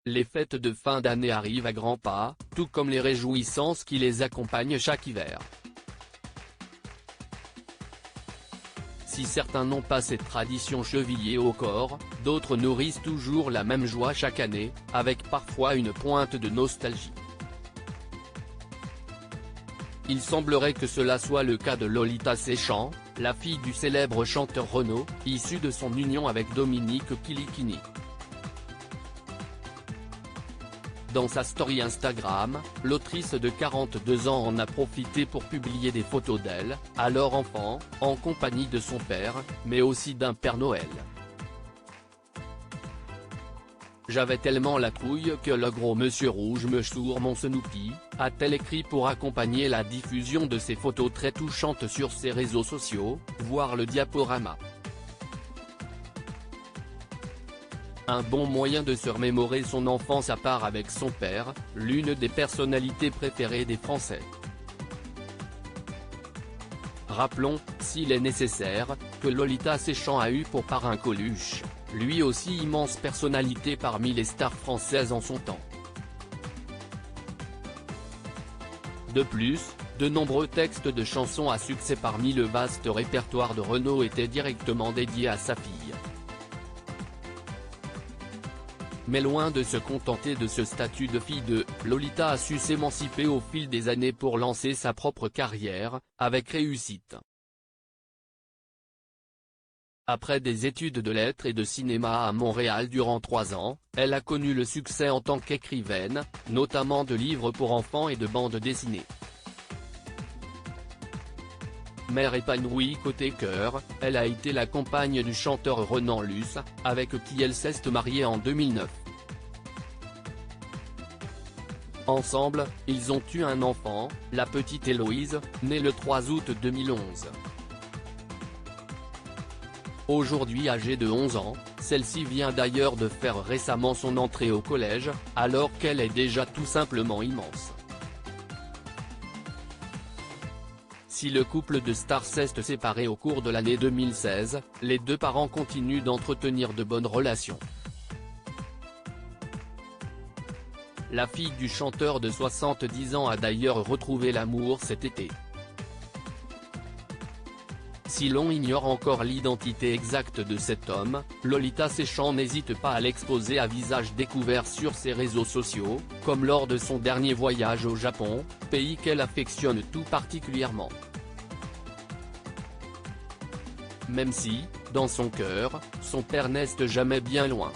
Les fêtes de fin d'année arrivent à grands pas, tout comme les réjouissances qui les accompagnent chaque hiver. Si certains n'ont pas cette tradition chevillée au corps, d'autres nourrissent toujours la même joie chaque année, avec parfois une pointe de nostalgie. Il semblerait que cela soit le cas de Lolita Séchant, la fille du célèbre chanteur Renaud, issue de son union avec Dominique Kilikini. Dans sa story Instagram, l'autrice de 42 ans en a profité pour publier des photos d'elle, alors enfant, en compagnie de son père, mais aussi d'un Père Noël. J'avais tellement la trouille que le gros monsieur rouge me sourd mon Snoopy, a-t-elle écrit pour accompagner la diffusion de ces photos très touchantes sur ses réseaux sociaux, voir le diaporama. Un bon moyen de se remémorer son enfance à part avec son père, l'une des personnalités préférées des Français. Rappelons, s'il est nécessaire, que Lolita Séchant a eu pour parrain Coluche, lui aussi immense personnalité parmi les stars françaises en son temps. De plus, de nombreux textes de chansons à succès parmi le vaste répertoire de Renaud étaient directement dédiés à sa fille. Mais loin de se contenter de ce statut de fille de, Lolita a su s'émanciper au fil des années pour lancer sa propre carrière, avec réussite. Après des études de lettres et de cinéma à Montréal durant 3 ans, elle a connu le succès en tant qu'écrivaine, notamment de livres pour enfants et de bandes dessinées. Mère épanouie côté cœur, elle a été la compagne du chanteur Renan Luce, avec qui elle s'est mariée en 2009. Ensemble, ils ont eu un enfant, la petite Héloïse, née le 3 août 2011. Aujourd'hui âgée de 11 ans, celle-ci vient d'ailleurs de faire récemment son entrée au collège, alors qu'elle est déjà tout simplement immense. Si le couple de stars s'est séparé au cours de l'année 2016, les deux parents continuent d'entretenir de bonnes relations. La fille du chanteur de 70 ans a d'ailleurs retrouvé l'amour cet été. Si l'on ignore encore l'identité exacte de cet homme, Lolita Séchant n'hésite pas à l'exposer à visage découvert sur ses réseaux sociaux, comme lors de son dernier voyage au Japon, pays qu'elle affectionne tout particulièrement. Même si, dans son cœur, son père n'est jamais bien loin.